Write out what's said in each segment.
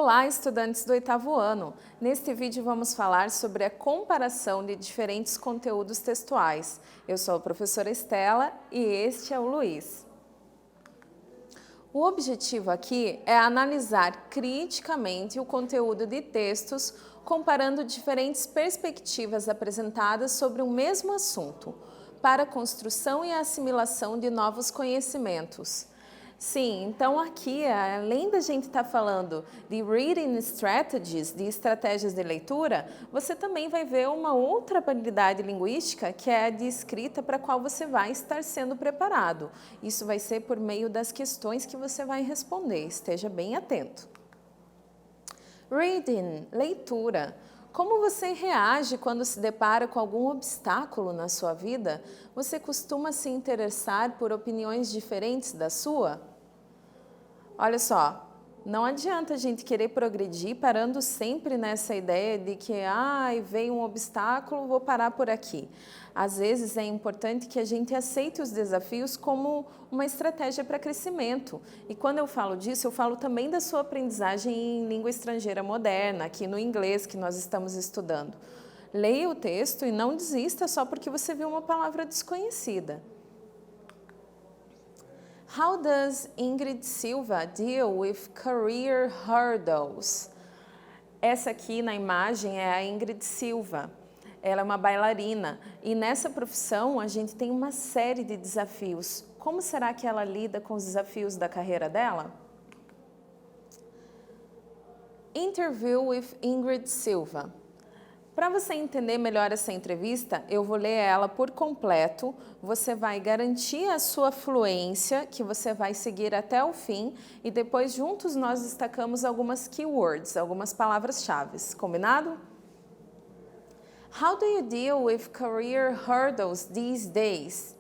Olá, estudantes do 8º ano! Neste vídeo vamos falar sobre a comparação de diferentes conteúdos textuais. Eu sou a professora Estela e este é o Luiz. O objetivo aqui é analisar criticamente o conteúdo de textos, comparando diferentes perspectivas apresentadas sobre o mesmo assunto, para a construção e assimilação de novos conhecimentos. Sim, então aqui, além da gente estar falando de reading strategies, de estratégias de leitura, você também vai ver uma outra habilidade linguística que é a de escrita para a qual você vai estar sendo preparado. Isso vai ser por meio das questões que você vai responder, esteja bem atento. Reading, leitura. Como você reage quando se depara com algum obstáculo na sua vida? Você costuma se interessar por opiniões diferentes da sua? Olha só, não adianta a gente querer progredir parando sempre nessa ideia de que veio um obstáculo, vou parar por aqui. Às vezes é importante que a gente aceite os desafios como uma estratégia para crescimento. E quando eu falo disso, eu falo também da sua aprendizagem em língua estrangeira moderna, aqui no inglês que nós estamos estudando. Leia o texto e não desista só porque você viu uma palavra desconhecida. How does Ingrid Silva deal with career hurdles? Essa aqui na imagem é a Ingrid Silva. Ela é uma bailarina e nessa profissão a gente tem uma série de desafios. Como será que ela lida com os desafios da carreira dela? Interview with Ingrid Silva. Para você entender melhor essa entrevista, eu vou ler ela por completo, você vai garantir a sua fluência, que você vai seguir até o fim, e depois juntos nós destacamos algumas keywords, algumas palavras-chave, combinado? How do you deal with career hurdles these days?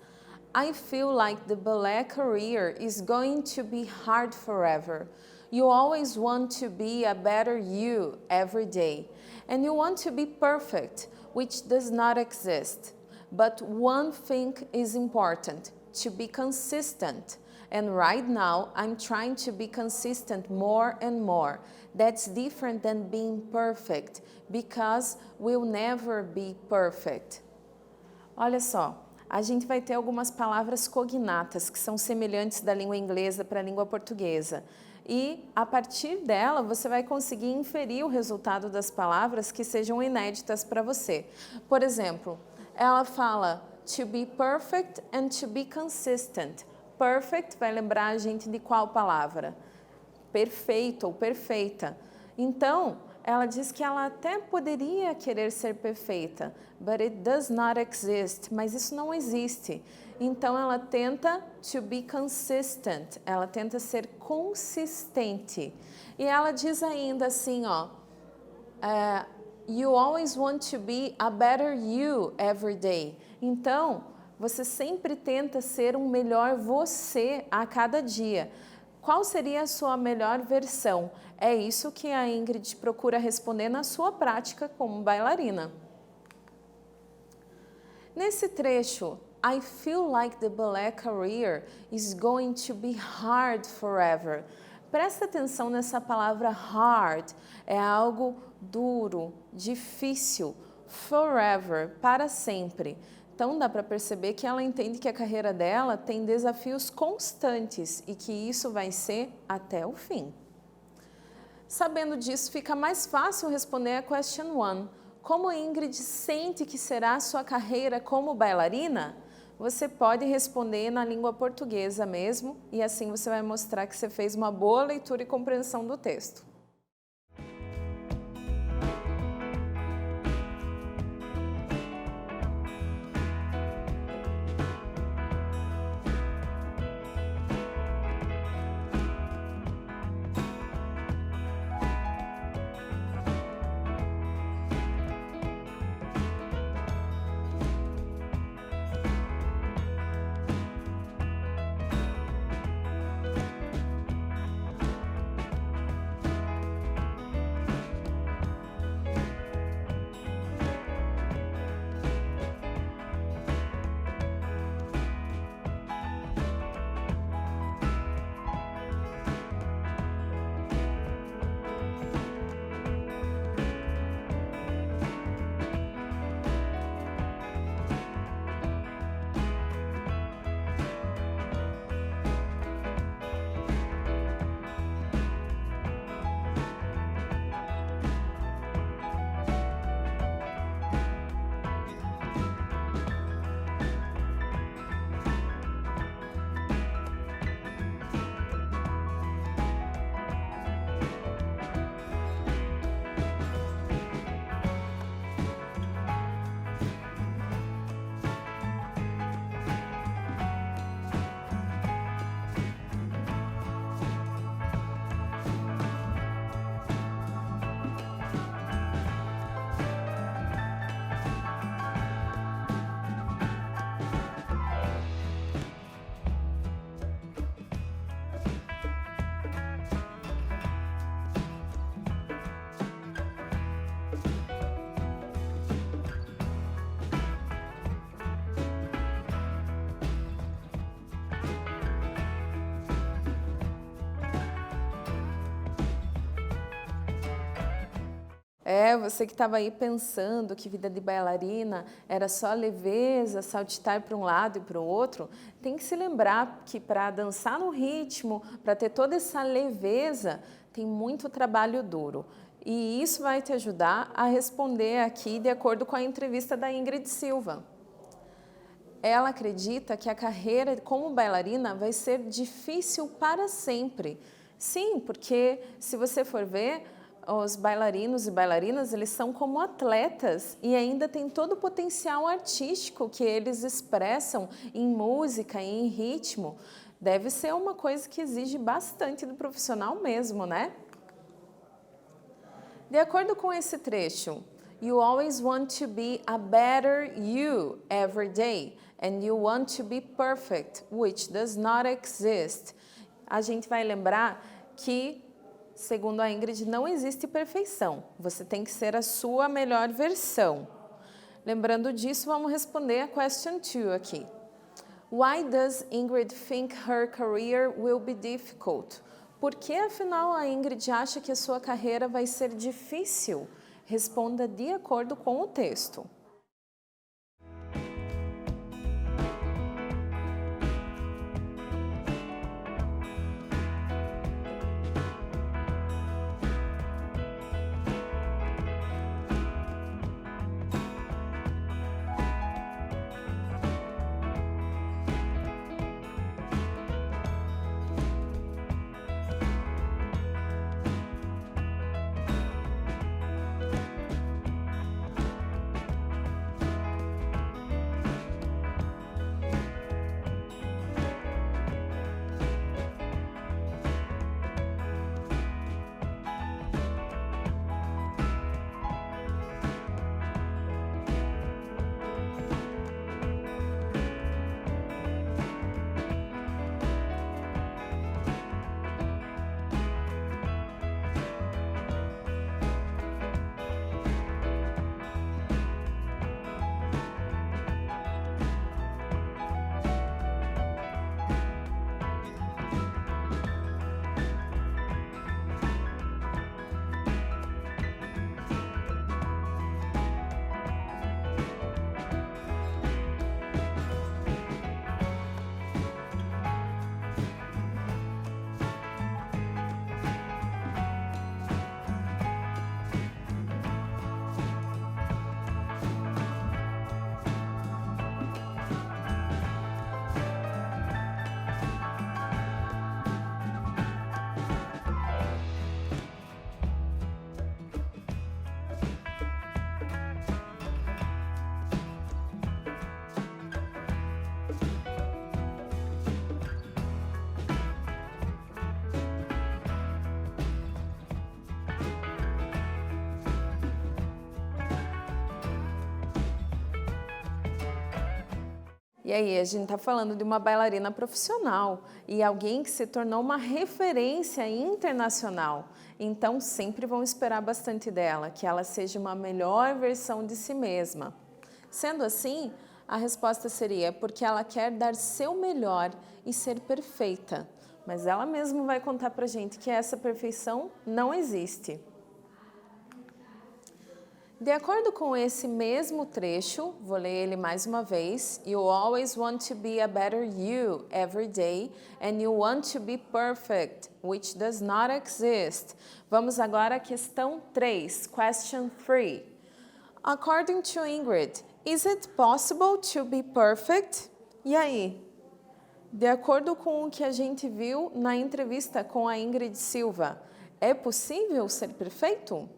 I feel like the ballet career is going to be hard forever. You always want to be a better you every day. And you want to be perfect, which does not exist. But one thing is important, to be consistent. And right now, I'm trying to be consistent more and more. That's different than being perfect, because we'll never be perfect. Olha só. A gente vai ter algumas palavras cognatas, que são semelhantes da língua inglesa para a língua portuguesa. E, a partir dela, você vai conseguir inferir o resultado das palavras que sejam inéditas para você. Por exemplo, ela fala to be perfect and to be consistent. Perfect vai lembrar a gente de qual palavra? Perfeito ou perfeita. Então, ela diz que ela até poderia querer ser perfeita, but it does not exist, mas isso não existe. Então, ela tenta to be consistent, ela tenta ser consistente. E ela diz ainda assim, you always want to be a better you every day. Então, você sempre tenta ser um melhor você a cada dia. Qual seria a sua melhor versão? É isso que a Ingrid procura responder na sua prática como bailarina. Nesse trecho, I feel like the ballet career is going to be hard forever. Presta atenção nessa palavra hard, é algo duro, difícil, forever, para sempre. Então dá para perceber que ela entende que a carreira dela tem desafios constantes e que isso vai ser até o fim. Sabendo disso, fica mais fácil responder a question 1. Como a Ingrid sente que será a sua carreira como bailarina? Você pode responder na língua portuguesa mesmo e assim você vai mostrar que você fez uma boa leitura e compreensão do texto. Você que estava aí pensando que vida de bailarina era só leveza, saltitar para um lado e para o outro, tem que se lembrar que para dançar no ritmo, para ter toda essa leveza, tem muito trabalho duro. E isso vai te ajudar a responder aqui de acordo com a entrevista da Ingrid Silva. Ela acredita que a carreira como bailarina vai ser difícil para sempre. Sim, porque se você for ver, os bailarinos e bailarinas, eles são como atletas e ainda tem todo o potencial artístico que eles expressam em música e em ritmo. Deve ser uma coisa que exige bastante do profissional mesmo, né? De acordo com esse trecho, you always want to be a better you every day, and you want to be perfect, which does not exist. A gente vai lembrar que, segundo a Ingrid, não existe perfeição. Você tem que ser a sua melhor versão. Lembrando disso, vamos responder a question 2 aqui. Why does Ingrid think her career will be difficult? Por que, afinal, a Ingrid acha que a sua carreira vai ser difícil? Responda de acordo com o texto. E aí, a gente está falando de uma bailarina profissional e alguém que se tornou uma referência internacional. Então, sempre vão esperar bastante dela, que ela seja uma melhor versão de si mesma. Sendo assim, a resposta seria porque ela quer dar seu melhor e ser perfeita. Mas ela mesma vai contar pra gente que essa perfeição não existe. De acordo com esse mesmo trecho, vou ler ele mais uma vez. You always want to be a better you every day, and you want to be perfect, which does not exist. Vamos agora à questão 3, question 3. According to Ingrid, is it possible to be perfect? E aí? De acordo com o que a gente viu na entrevista com a Ingrid Silva, é possível ser perfeito?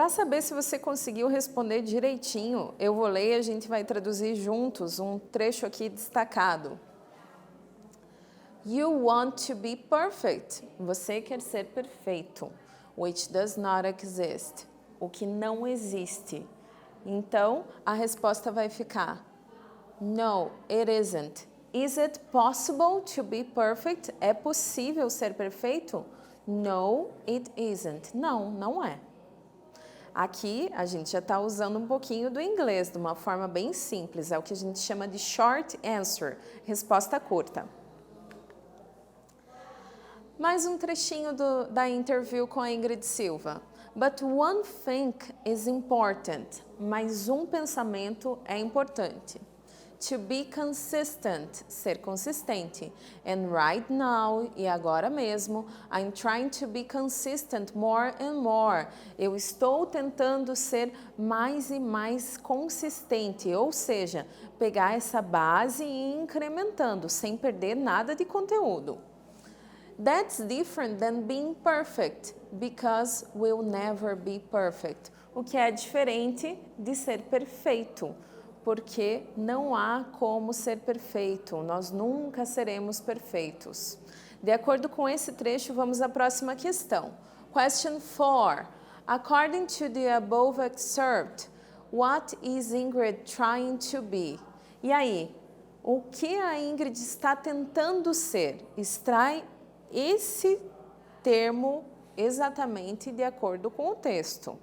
Para saber se você conseguiu responder direitinho, eu vou ler e a gente vai traduzir juntos um trecho aqui destacado. You want to be perfect. Você quer ser perfeito. Which does not exist. O que não existe. Então, a resposta vai ficar No, it isn't. Is it possible to be perfect? É possível ser perfeito? No, it isn't. Não, não é. Aqui a gente já está usando um pouquinho do inglês, de uma forma bem simples. É o que a gente chama de short answer, resposta curta. Mais um trechinho da interview com a Ingrid Silva. But one thing is important. Mais um pensamento é importante. To be consistent, ser consistente. And right now, e agora mesmo, I'm trying to be consistent more and more. Eu estou tentando ser mais e mais consistente, ou seja, pegar essa base e ir incrementando, sem perder nada de conteúdo. That's different than being perfect, because we'll never be perfect. O que é diferente de ser perfeito, porque não há como ser perfeito, nós nunca seremos perfeitos. De acordo com esse trecho, vamos à próxima questão. Question 4. According to the above excerpt, what is Ingrid trying to be? E aí, o que a Ingrid está tentando ser? Extrai esse termo exatamente de acordo com o texto.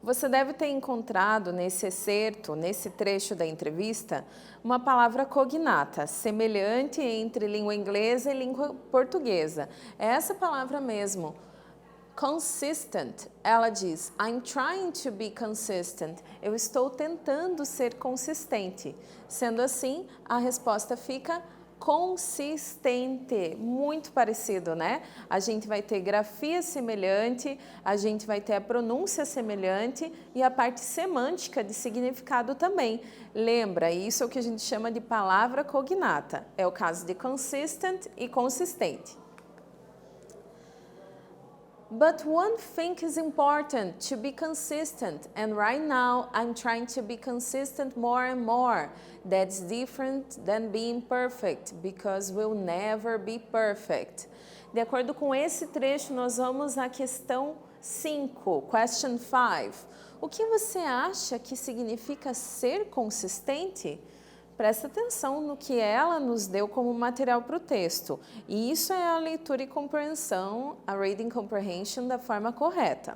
Você deve ter encontrado nesse excerto, nesse trecho da entrevista, uma palavra cognata, semelhante entre língua inglesa e língua portuguesa. É essa palavra mesmo, consistent. Ela diz, I'm trying to be consistent. Eu estou tentando ser consistente. Sendo assim, a resposta fica consistente, muito parecido, né? A gente vai ter grafia semelhante, a gente vai ter a pronúncia semelhante e a parte semântica de significado também. Lembra, isso é o que a gente chama de palavra cognata. É o caso de consistent e consistente. But one thing is important, to be consistent, and right now I'm trying to be consistent more and more. That's different than being perfect, because we'll never be perfect. De acordo com esse trecho, nós vamos à questão 5, question 5. O que você acha que significa ser consistente? Presta atenção no que ela nos deu como material para o texto. E isso é a leitura e compreensão, a reading comprehension da forma correta.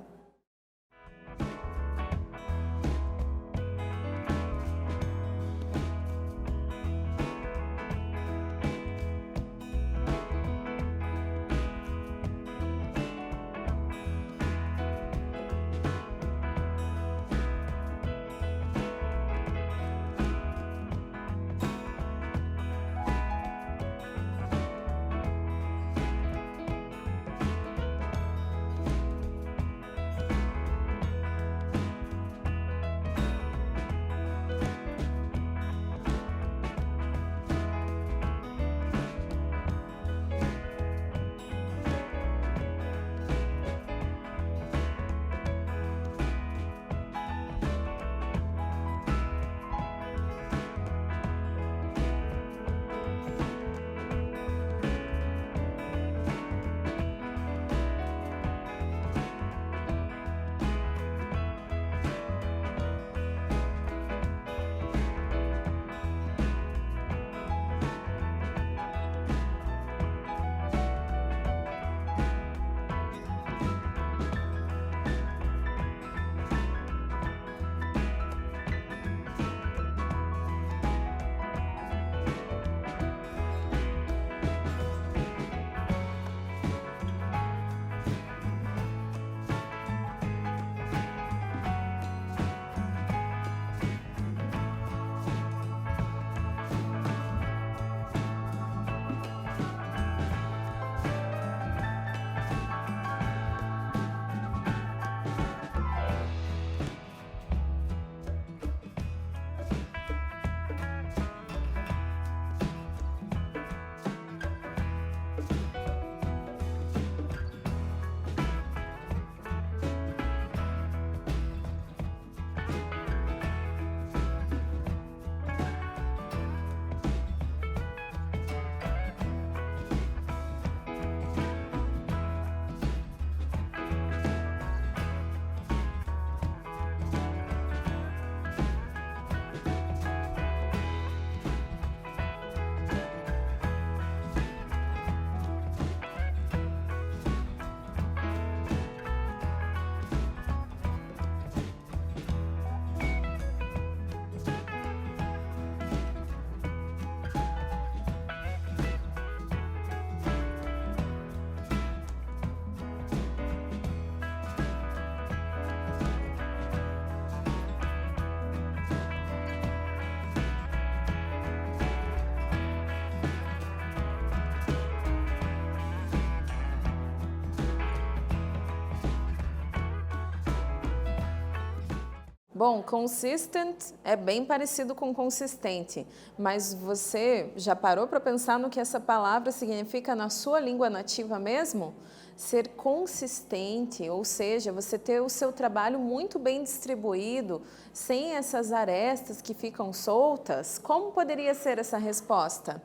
Bom, consistent é bem parecido com consistente, mas você já parou para pensar no que essa palavra significa na sua língua nativa mesmo? Ser consistente, ou seja, você ter o seu trabalho muito bem distribuído, sem essas arestas que ficam soltas, como poderia ser essa resposta?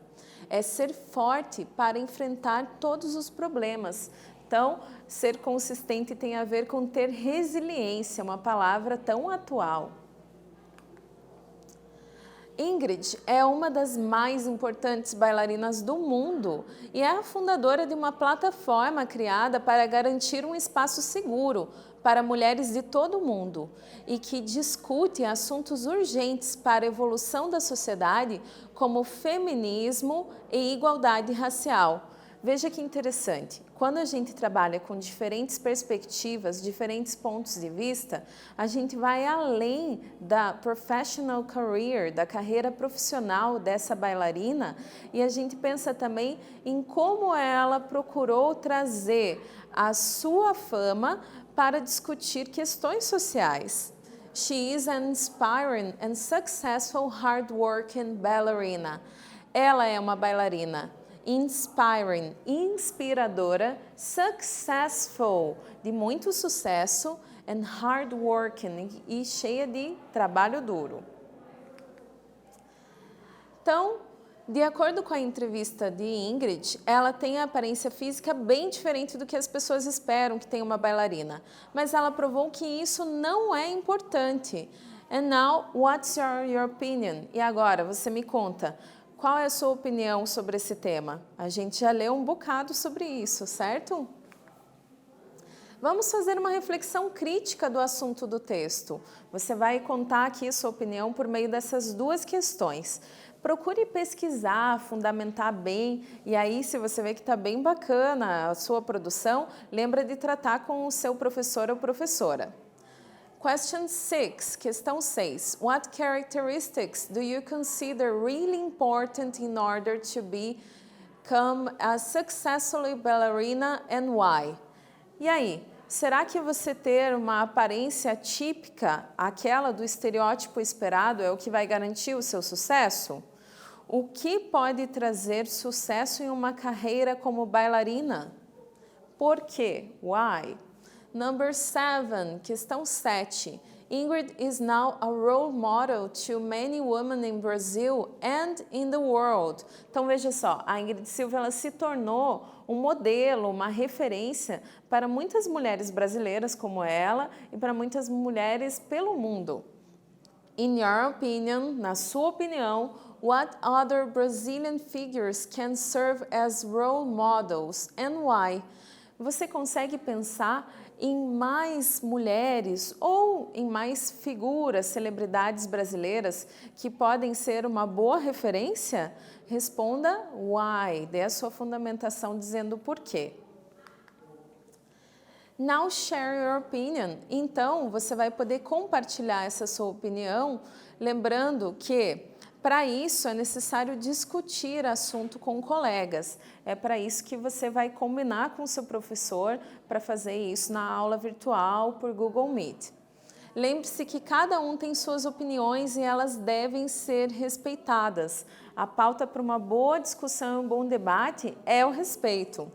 É ser forte para enfrentar todos os problemas. Então, ser consistente tem a ver com ter resiliência, uma palavra tão atual. Ingrid é uma das mais importantes bailarinas do mundo e é a fundadora de uma plataforma criada para garantir um espaço seguro para mulheres de todo o mundo e que discute assuntos urgentes para a evolução da sociedade, como feminismo e igualdade racial. Veja que interessante, quando a gente trabalha com diferentes perspectivas, diferentes pontos de vista, a gente vai além da professional career, da carreira profissional dessa bailarina, e a gente pensa também em como ela procurou trazer a sua fama para discutir questões sociais. She is an inspiring and successful hard-working ballerina. Ela é uma bailarina inspiring, inspiradora, successful, de muito sucesso, and hardworking, e cheia de trabalho duro. Então, de acordo com a entrevista de Ingrid, ela tem a aparência física bem diferente do que as pessoas esperam que tenha uma bailarina, mas ela provou que isso não é importante. And now, what's your opinion? E agora, você me conta, qual é a sua opinião sobre esse tema? A gente já leu um bocado sobre isso, certo? Vamos fazer uma reflexão crítica do assunto do texto. Você vai contar aqui sua opinião por meio dessas duas questões. Procure pesquisar, fundamentar bem, e aí se você vê que está bem bacana a sua produção, lembra de tratar com o seu professor ou professora. Question 6, questão 6. What characteristics do you consider really important in order to become a successful ballerina and why? E aí, será que você ter uma aparência típica, aquela do estereótipo esperado, é o que vai garantir o seu sucesso? O que pode trazer sucesso em uma carreira como bailarina? Por quê? Why? Number 7, questão 7. Ingrid is now a role model to many women in Brazil and in the world. Então veja só, a Ingrid Silva ela se tornou um modelo, uma referência para muitas mulheres brasileiras como ela e para muitas mulheres pelo mundo. In your opinion, na sua opinião, what other Brazilian figures can serve as role models and why? Você consegue pensar em mais mulheres ou em mais figuras, celebridades brasileiras que podem ser uma boa referência? Responda why, dê a sua fundamentação dizendo por quê. Now share your opinion. Então, você vai poder compartilhar essa sua opinião, lembrando que para isso é necessário discutir assunto com colegas. É para isso que você vai combinar com o seu professor para fazer isso na aula virtual por Google Meet. Lembre-se que cada um tem suas opiniões e elas devem ser respeitadas. A pauta para uma boa discussão e um bom debate é o respeito.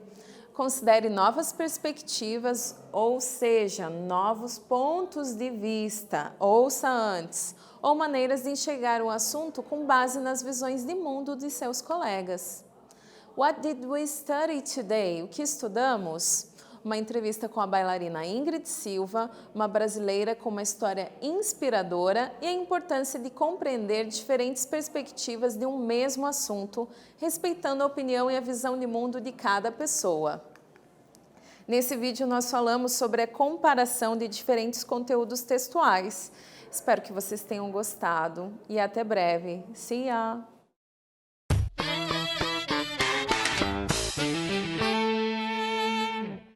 Considere novas perspectivas, ou seja, novos pontos de vista, ouça antes, ou maneiras de enxergar o assunto com base nas visões de mundo de seus colegas. What did we study today? O que estudamos? Uma entrevista com a bailarina Ingrid Silva, uma brasileira com uma história inspiradora e a importância de compreender diferentes perspectivas de um mesmo assunto, respeitando a opinião e a visão de mundo de cada pessoa. Nesse vídeo nós falamos sobre a comparação de diferentes conteúdos textuais. Espero que vocês tenham gostado e até breve. See ya!